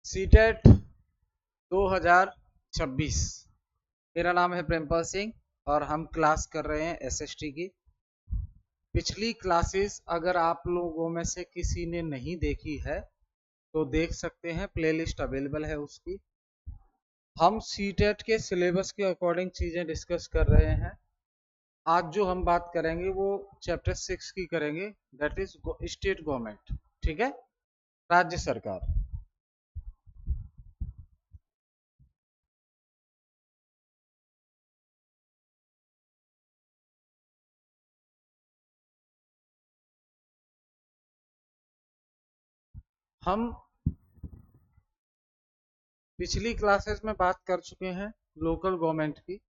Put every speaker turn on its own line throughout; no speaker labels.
CTET 2026। मेरा नाम है प्रेमपाल सिंह और हम क्लास कर रहे हैं एसएसटी की। पिछली क्लासेस अगर आप लोगों में से किसी ने नहीं देखी है तो देख सकते हैं, प्लेलिस्ट अवेलेबल है उसकी। हम सीटेट के सिलेबस के अकॉर्डिंग चीज़ें डिस्कस कर रहे हैं। आज जो हम बात करेंगे वो चैप्टर 6 की करेंगे, दैट इज स्टेट गवर्नमेंट। ठीक है, राज्य सरकार। हम पिछली क्लासेस में बात कर चुके हैं लोकल गवर्नमेंट की,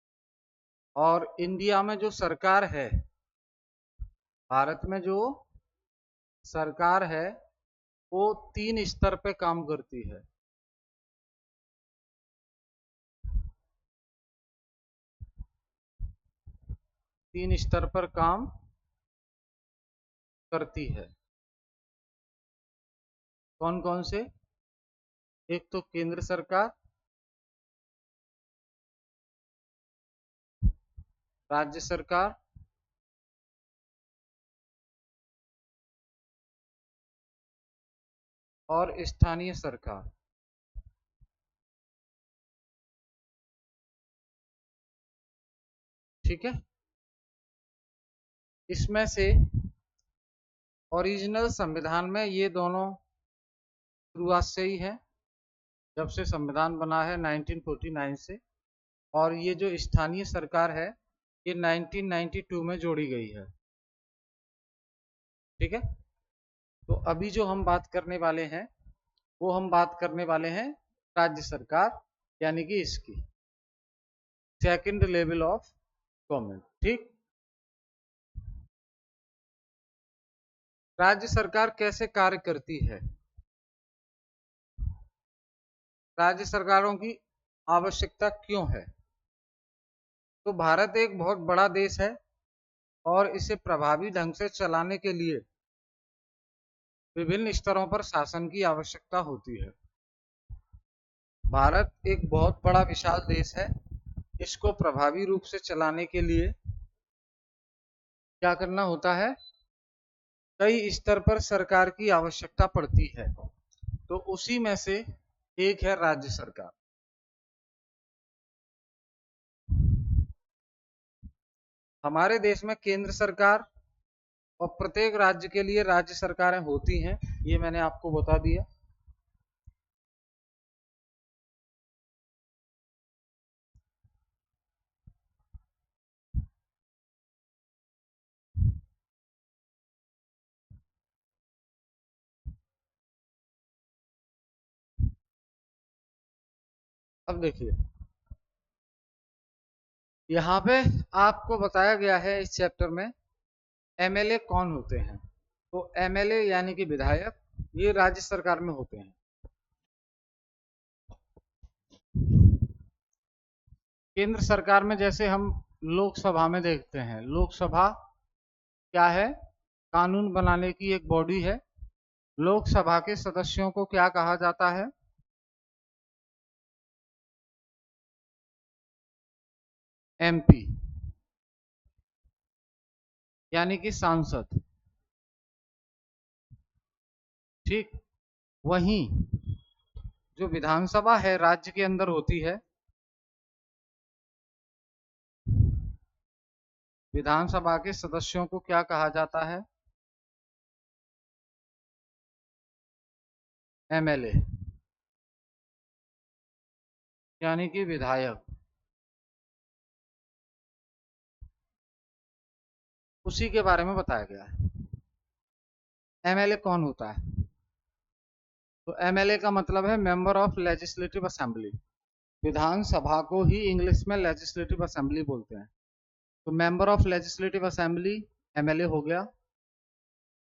और इंडिया में जो सरकार है, भारत में जो सरकार है वो 3 स्तर पे काम करती है। तीन स्तर पर काम करती है। कौन कौन से? एक तो केंद्र सरकार, राज्य सरकार, और स्थानीय सरकार। ठीक है, इसमें से ओरिजिनल संविधान में ये दोनों शुरुआत से ही है, जब से संविधान बना है 1949 से। और ये जो स्थानीय सरकार है ये 1992 में जोड़ी गई है। ठीक है, तो अभी जो हम बात करने वाले हैं वो हम बात करने वाले हैं राज्य सरकार, यानी कि इसकी सेकंड लेवल ऑफ गवर्नमेंट। ठीक, राज्य सरकार कैसे कार्य करती है? राज्य सरकारों की आवश्यकता क्यों है? तो भारत एक बहुत बड़ा देश है और इसे प्रभावी ढंग से चलाने के लिए विभिन्न स्तरों पर शासन की आवश्यकता होती है। भारत एक बहुत बड़ा विशाल देश है, इसको प्रभावी रूप से चलाने के लिए क्या करना होता है? कई स्तर पर सरकार की आवश्यकता पड़ती है, तो उसी में से एक है राज्य सरकार। हमारे देश में केंद्र सरकार और प्रत्येक राज्य के लिए राज्य सरकारें होती हैं, ये मैंने आपको बता दिया। अब देखिए, यहाँ पे आपको बताया गया है इस चैप्टर में एमएलए कौन होते हैं। तो एमएलए यानी कि विधायक, ये राज्य सरकार में होते हैं। केंद्र सरकार में जैसे हम लोकसभा में देखते हैं, लोकसभा क्या है? कानून बनाने की एक बॉडी है। लोकसभा के सदस्यों को क्या कहा जाता है? एमपी, यानी कि सांसद। ठीक, वहीं जो विधानसभा है राज्य के अंदर होती है, विधानसभा के सदस्यों को क्या कहा जाता है? एमएलए, यानी कि विधायक। उसी के बारे में बताया गया है। एमएलए कौन होता है? तो एमएलए का मतलब है मेंबर ऑफ लेजिस्लेटिव असेंबली। विधानसभा को ही इंग्लिश में लेजिस्लेटिव असेंबली बोलते हैं। तो member of legislative assembly MLA हो गया।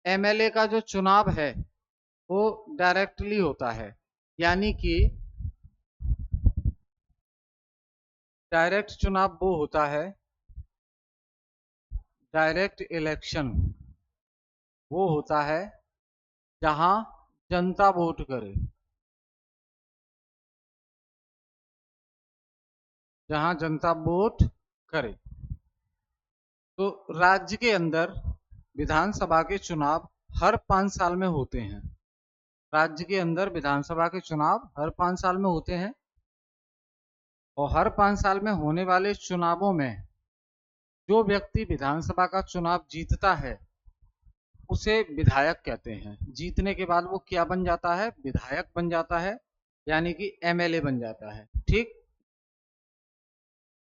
एमएलए का जो चुनाव है वो डायरेक्टली होता है, यानी कि डायरेक्ट चुनाव वो होता है, डायरेक्ट इलेक्शन वो होता है जहां जनता वोट करे। जहां जनता वोट करे। तो राज्य के अंदर विधानसभा के चुनाव हर 5 साल में होते हैं। राज्य के अंदर विधानसभा के चुनाव हर 5 साल में होते हैं और हर 5 साल में होने वाले चुनावों में जो व्यक्ति विधानसभा का चुनाव जीतता है उसे विधायक कहते हैं। जीतने के बाद वो क्या बन जाता है? विधायक बन जाता है, यानी कि एमएलए बन जाता है। ठीक,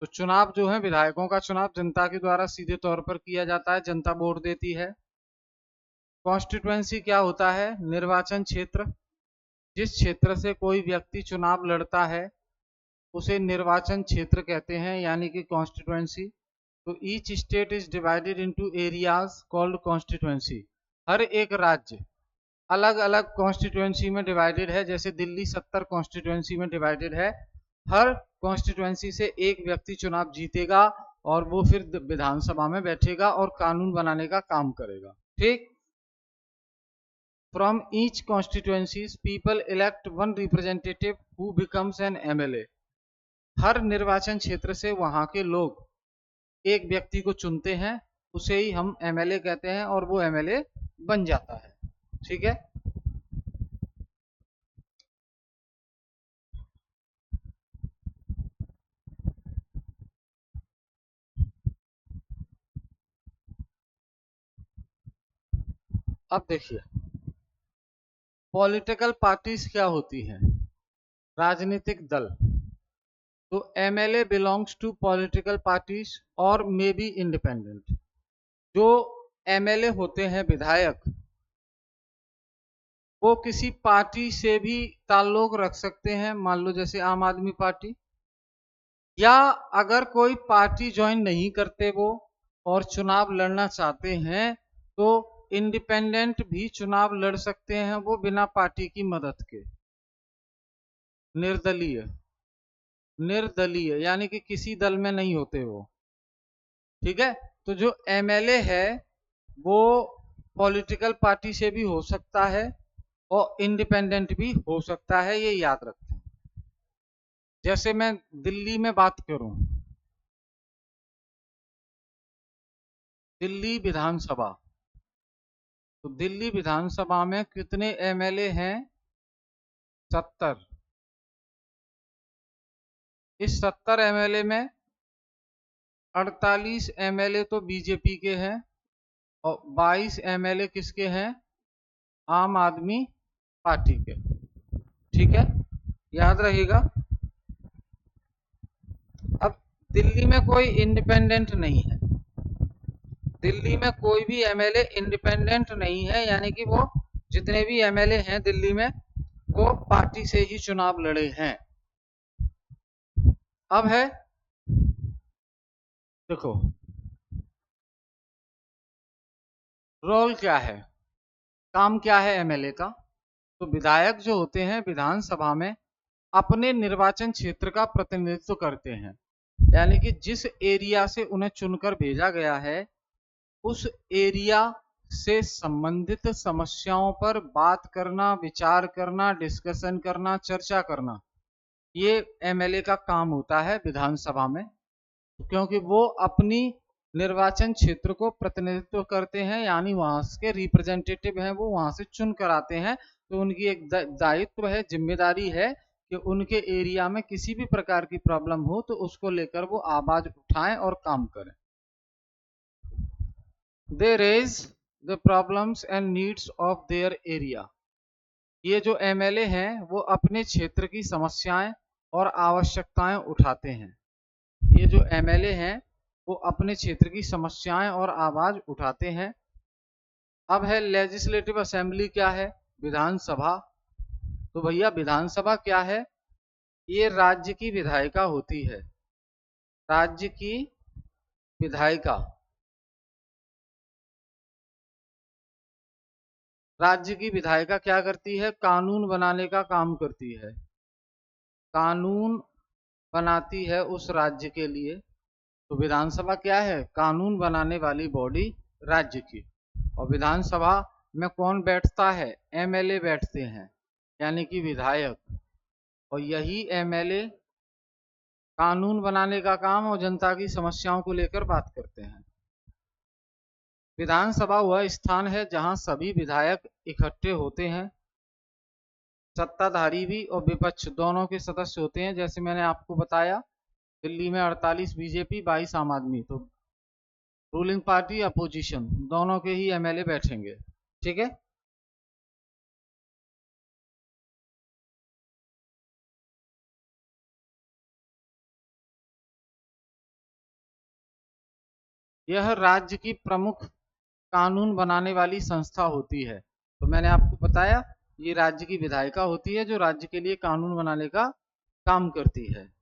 तो चुनाव जो है, विधायकों का चुनाव जनता के द्वारा सीधे तौर पर किया जाता है, जनता वोट देती है। कॉन्स्टिट्यूएंसी क्या होता है? निर्वाचन क्षेत्र। जिस क्षेत्र से कोई व्यक्ति चुनाव लड़ता है उसे निर्वाचन क्षेत्र कहते हैं, यानी कि कॉन्स्टिट्यूएंसी। तो each state is divided into areas called constituency. हर एक राज्य अलग अलग कॉन्स्टिट्यूएंसी में डिवाइडेड है। जैसे दिल्ली 70 कॉन्स्टिट्यूएंसी में डिवाइडेड है। हर कॉन्स्टिट्यूएंसी से एक व्यक्ति चुनाव जीतेगा और वो फिर विधानसभा में बैठेगा और कानून बनाने का काम करेगा। ठीक, from each constituencies people elect one representative who becomes an MLA. हर निर्वाचन क्षेत्र से वहां के लोग एक व्यक्ति को चुनते हैं, उसे ही हम एमएलए कहते हैं और वो एमएलए बन जाता है। ठीक है, अब देखिए पॉलिटिकल पार्टीज क्या होती हैं? राजनीतिक दल। तो MLA belongs to political parties और मे बी इंडिपेंडेंट। जो एमएलए होते हैं, विधायक, वो किसी पार्टी से भी ताल्लुक रख सकते हैं, मान लो जैसे आम आदमी पार्टी, या अगर कोई पार्टी ज्वाइन नहीं करते वो और चुनाव लड़ना चाहते हैं तो इंडिपेंडेंट भी चुनाव लड़ सकते हैं, वो बिना पार्टी की मदद के। निर्दलीय। निर्दलीय यानी कि किसी दल में नहीं होते वो। ठीक है, तो जो एमएलए है वो पॉलिटिकल पार्टी से भी हो सकता है और इंडिपेंडेंट भी हो सकता है, ये याद रखें। जैसे मैं दिल्ली में बात करूं, दिल्ली विधानसभा, तो दिल्ली विधानसभा में कितने एमएलए हैं? 70। इस 70 एमएलए में 48 एमएलए तो बीजेपी के हैं और 22 एमएलए किसके हैं? आम आदमी पार्टी के। ठीक है, याद रहेगा। अब दिल्ली में कोई इंडिपेंडेंट नहीं है, दिल्ली में कोई भी एमएलए इंडिपेंडेंट नहीं है, यानी कि वो जितने भी एमएलए हैं दिल्ली में वो पार्टी से ही चुनाव लड़े हैं। अब है, देखो रोल क्या है, काम क्या है एमएलए का। तो विधायक जो होते हैं विधानसभा में अपने निर्वाचन क्षेत्र का प्रतिनिधित्व करते हैं, यानी कि जिस एरिया से उन्हें चुनकर भेजा गया है उस एरिया से संबंधित समस्याओं पर बात करना, विचार करना, डिस्कशन करना, चर्चा करना, ये एमएलए का काम होता है विधानसभा में। क्योंकि वो अपनी निर्वाचन क्षेत्र को प्रतिनिधित्व करते हैं, यानी वहां के रिप्रेजेंटेटिव हैं, वो वहां से चुन कर आते हैं। तो उनकी एक दायित्व है, जिम्मेदारी है कि उनके एरिया में किसी भी प्रकार की प्रॉब्लम हो तो उसको लेकर वो आवाज उठाएं और काम करें। They raise the problems and needs of their area. ये जो एमएलए हैं वो अपने क्षेत्र की समस्याएं और आवश्यकताएं उठाते हैं। ये जो एमएलए हैं वो अपने क्षेत्र की समस्याएं और आवाज उठाते हैं। अब है लेजिस्लेटिव असेंबली क्या है? विधानसभा। तो भैया विधानसभा क्या है? ये राज्य की विधायिका होती है, राज्य की विधायिका। राज्य की विधायिका क्या करती है? कानून बनाने का काम करती है, कानून बनाती है उस राज्य के लिए। तो विधानसभा क्या है? कानून बनाने वाली बॉडी राज्य की। और विधानसभा में कौन बैठता है? एमएलए बैठते हैं, यानी कि विधायक। और यही एमएलए कानून बनाने का काम और जनता की समस्याओं को लेकर बात करते हैं। विधानसभा वह स्थान है जहां सभी विधायक इकट्ठे होते हैं। सत्ताधारी भी और विपक्ष दोनों के सदस्य होते हैं। जैसे मैंने आपको बताया, दिल्ली में 48 बीजेपी, 22 आम आदमी, तो रूलिंग पार्टी अपोजिशन दोनों के ही एमएलए बैठेंगे। ठीक है। यह राज्य की प्रमुख कानून बनाने वाली संस्था होती है। तो मैंने आपको बताया, ये राज्य की विधायिका होती है जो राज्य के लिए कानून बनाने का काम करती है।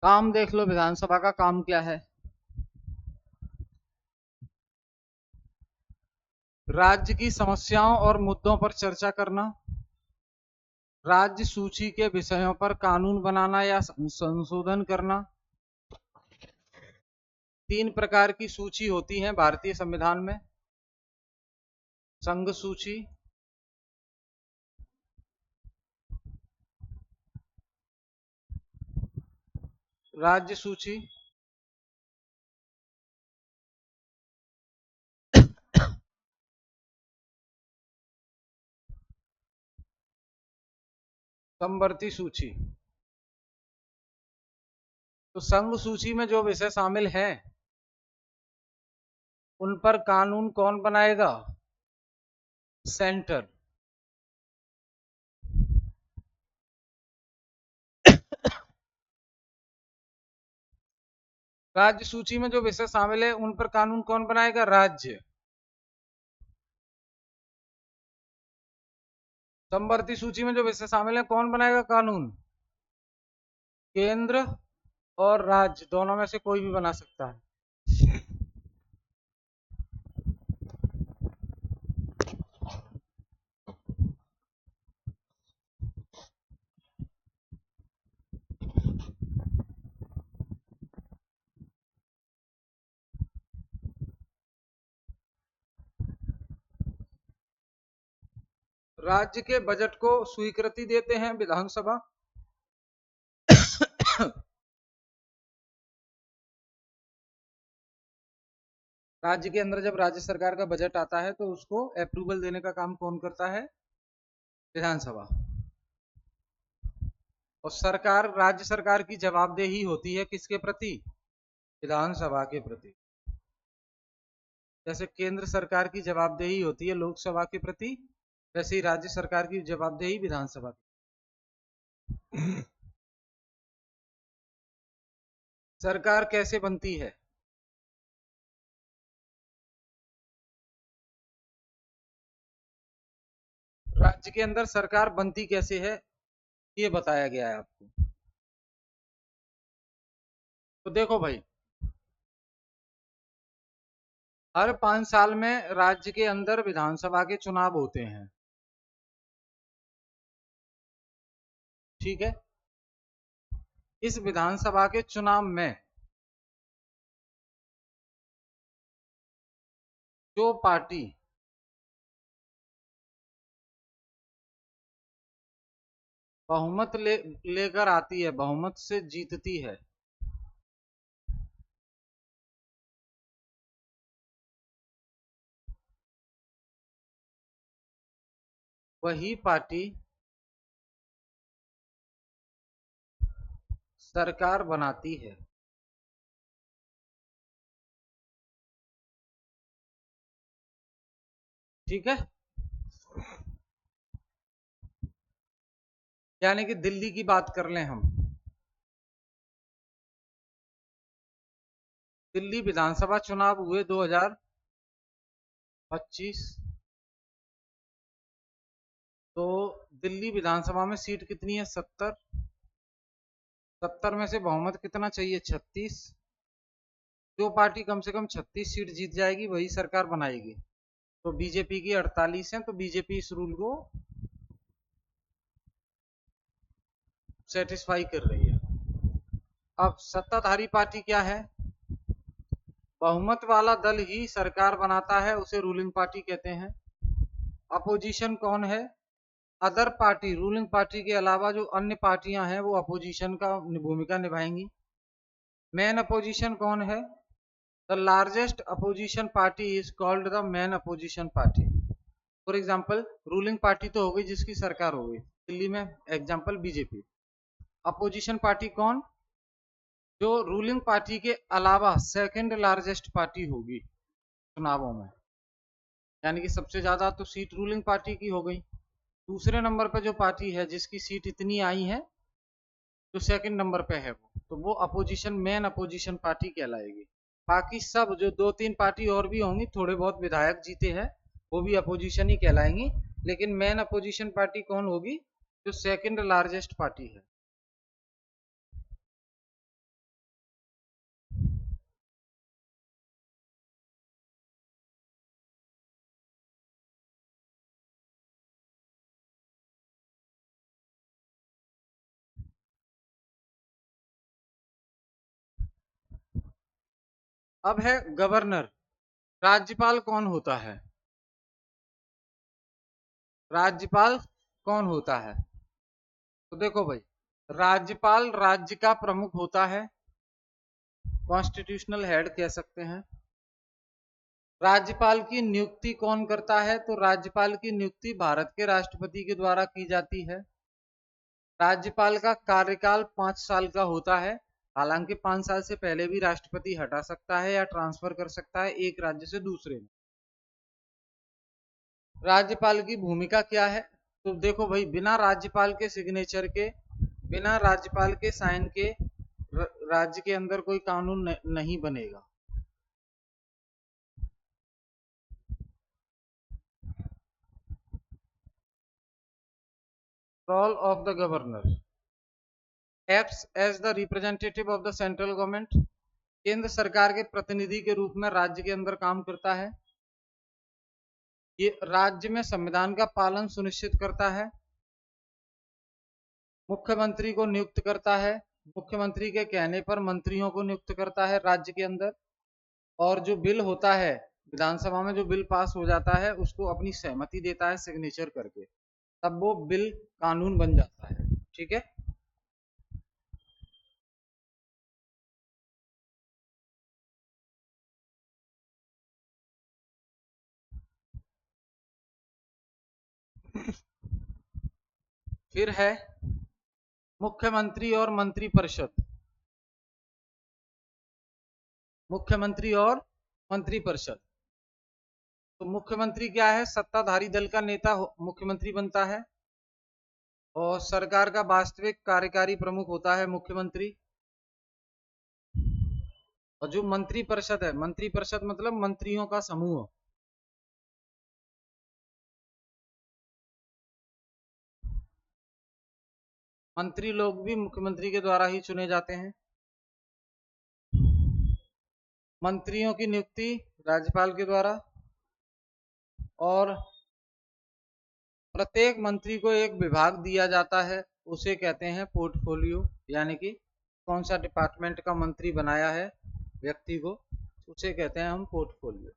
काम देख लो, विधानसभा का काम क्या है। राज्य की समस्याओं और मुद्दों पर चर्चा करना, राज्य सूची के विषयों पर कानून बनाना या संशोधन करना। 3 प्रकार की सूची होती है भारतीय संविधान में: संघ सूची, राज्य सूची, समवर्ती सूची। तो संघ सूची में जो विषय शामिल हैं उन पर कानून कौन बनाएगा? सेंटर। राज्य सूची में जो विषय शामिल है उन पर कानून कौन बनाएगा? राज्य। समवर्ती सूची में जो विषय शामिल है कौन बनाएगा कानून? केंद्र और राज्य दोनों में से कोई भी बना सकता है। राज्य के बजट को स्वीकृति देते हैं विधानसभा। राज्य के अंदर जब राज्य सरकार का बजट आता है तो उसको अप्रूवल देने का काम कौन करता है? विधानसभा। और सरकार, राज्य सरकार की जवाबदेही होती है किसके प्रति? विधानसभा के प्रति। जैसे केंद्र सरकार की जवाबदेही होती है लोकसभा के प्रति, वैसे ही राज्य सरकार की जवाबदेही विधानसभा की। सरकार कैसे बनती है? राज्य के अंदर सरकार बनती कैसे है ये बताया गया है आपको। तो देखो भाई, हर 5 साल में राज्य के अंदर विधानसभा के चुनाव होते हैं। ठीक है। इस विधानसभा के चुनाव में जो पार्टी बहुमत लेकर आती है, बहुमत से जीतती है, वही पार्टी सरकार बनाती है। ठीक है। यानी कि दिल्ली की बात कर लें हम, दिल्ली विधानसभा चुनाव हुए 2025, तो दिल्ली विधानसभा में सीट कितनी है? 70। 70 में से बहुमत कितना चाहिए? 36। जो पार्टी कम से कम 36 सीट जीत जाएगी वही सरकार बनाएगी। तो बीजेपी की 48 है, तो बीजेपी इस रूल को सेटिस्फाई कर रही है। अब सत्ताधारी पार्टी क्या है? बहुमत वाला दल ही सरकार बनाता है, उसे रूलिंग पार्टी कहते हैं। अपोजिशन कौन है? अदर पार्टी, रूलिंग पार्टी के अलावा जो अन्य पार्टियां हैं वो अपोजिशन का भूमिका निभाएंगी। मेन अपोजिशन कौन है? The largest opposition party is called the main opposition party. For example, ruling party तो हो गई जिसकी सरकार हो गई दिल्ली में, एग्जाम्पल बीजेपी। अपोजिशन पार्टी कौन? जो रूलिंग पार्टी के अलावा सेकंड लार्जेस्ट पार्टी होगी चुनावों में, यानी कि सबसे ज्यादा तो सीट रूलिंग पार्टी की हो गई। दूसरे नंबर पे जो पार्टी है जिसकी सीट इतनी आई है, जो सेकंड नंबर पे है तो वो अपोजिशन, मेन अपोजिशन पार्टी कहलाएगी। बाकी सब जो दो तीन पार्टी और भी होंगी, थोड़े बहुत विधायक जीते हैं, वो भी अपोजिशन ही कहलाएंगी। लेकिन मेन अपोजिशन पार्टी कौन होगी? जो सेकंड लार्जेस्ट पार्टी है। अब है गवर्नर। राज्यपाल कौन होता है? राज्यपाल कौन होता है? तो देखो भाई, राज्यपाल राज्य का प्रमुख होता है, कॉन्स्टिट्यूशनल हेड कह सकते हैं। राज्यपाल की नियुक्ति कौन करता है? तो राज्यपाल की नियुक्ति भारत के राष्ट्रपति के द्वारा की जाती है। राज्यपाल का कार्यकाल 5 साल का होता है। हालांकि 5 साल से पहले भी राष्ट्रपति हटा सकता है या ट्रांसफर कर सकता है एक राज्य से दूसरे में। राज्यपाल की भूमिका क्या है? तो देखो भाई, बिना राज्यपाल के सिग्नेचर के, बिना राज्यपाल के साइन के राज्य के अंदर कोई कानून नहीं बनेगा। Role of the governor acts as the representative of the central government. केंद्र सरकार के प्रतिनिधि के रूप में राज्य के अंदर काम करता है। ये राज्य में संविधान का पालन सुनिश्चित करता है। मुख्यमंत्री को नियुक्त करता है। मुख्यमंत्री के कहने पर मंत्रियों को नियुक्त करता है राज्य के अंदर। और जो बिल होता है, विधानसभा में जो बिल पास हो जाता है, उसको अपनी सहमति देता है सिग्नेचर करके, तब वो बिल कानून बन जाता है। ठीक है। फिर है मुख्यमंत्री और मंत्रिपरिषद। मुख्यमंत्री और मंत्रिपरिषद। तो मुख्यमंत्री क्या है? सत्ताधारी दल का नेता मुख्यमंत्री बनता है। और सरकार का वास्तविक कार्यकारी प्रमुख होता है मुख्यमंत्री। और जो मंत्रिपरिषद है, मंत्रिपरिषद मतलब मंत्रियों का समूह। मंत्री लोग भी मुख्यमंत्री के द्वारा ही चुने जाते हैं। मंत्रियों की नियुक्ति राज्यपाल के द्वारा। और प्रत्येक मंत्री को एक विभाग दिया जाता है, उसे कहते हैं पोर्टफोलियो, यानी कि कौन सा डिपार्टमेंट का मंत्री बनाया है व्यक्ति को, उसे कहते हैं हम पोर्टफोलियो।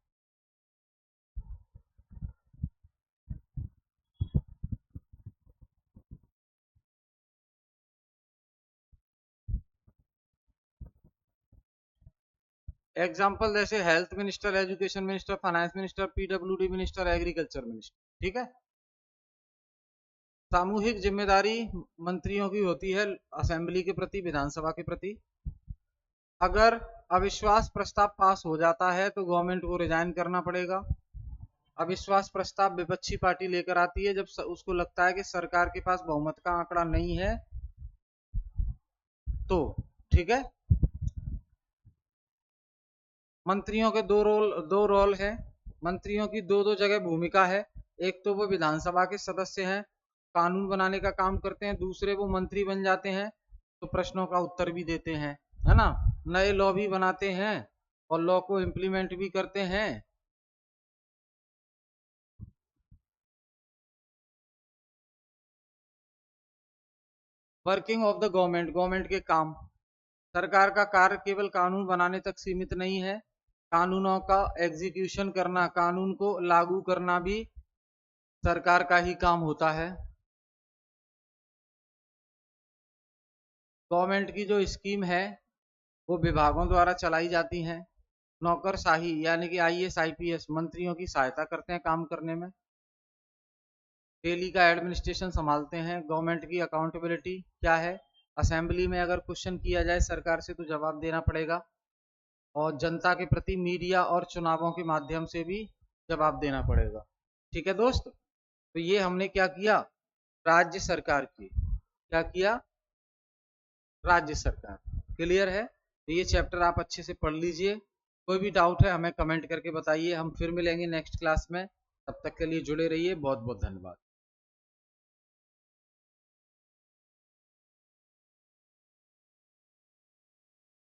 एग्जाम्पल जैसे health minister, education minister, finance minister, PWD minister, agriculture minister. ठीक है। सामूहिक जिम्मेदारी मंत्रियों की होती है असेंबली के प्रति, विधानसभा के प्रति। अगर अविश्वास प्रस्ताव पास हो जाता है तो गवर्नमेंट को रिजाइन करना पड़ेगा। अविश्वास प्रस्ताव विपक्षी पार्टी लेकर आती है जब उसको लगता है कि सरकार के पास बहुमत का आंकड़ा नहीं है तो। ठीक है। मंत्रियों के दो रोल है। मंत्रियों की दो दो जगह भूमिका है। एक तो वो विधानसभा के सदस्य हैं, कानून बनाने का काम करते हैं। दूसरे वो मंत्री बन जाते हैं तो प्रश्नों का उत्तर भी देते हैं, है ना, नए लॉ भी बनाते हैं और लॉ को इम्प्लीमेंट भी करते हैं। Working of the government, government के काम। सरकार का कार्य केवल कानून बनाने तक सीमित नहीं है। कानूनों का एग्जीक्यूशन करना, कानून को लागू करना भी सरकार का ही काम होता है। गवर्नमेंट की जो स्कीम है वो विभागों द्वारा चलाई जाती हैं। नौकरशाही यानी कि आईएएस आईपीएस मंत्रियों की सहायता करते हैं काम करने में। डेली का एडमिनिस्ट्रेशन संभालते हैं। गवर्नमेंट की अकाउंटेबिलिटी क्या है, असेंबली में अगर क्वेश्चन किया जाए सरकार से तो जवाब देना पड़ेगा, और जनता के प्रति मीडिया और चुनावों के माध्यम से भी जवाब देना पड़ेगा। ठीक है दोस्त, तो ये हमने क्या किया, राज्य सरकार की क्या किया, राज्य सरकार। क्लियर है, तो ये चैप्टर आप अच्छे से पढ़ लीजिए। कोई भी डाउट है हमें कमेंट करके बताइए। हम फिर मिलेंगे नेक्स्ट क्लास में, तब तक के लिए जुड़े रहिए। बहुत बहुत धन्यवाद।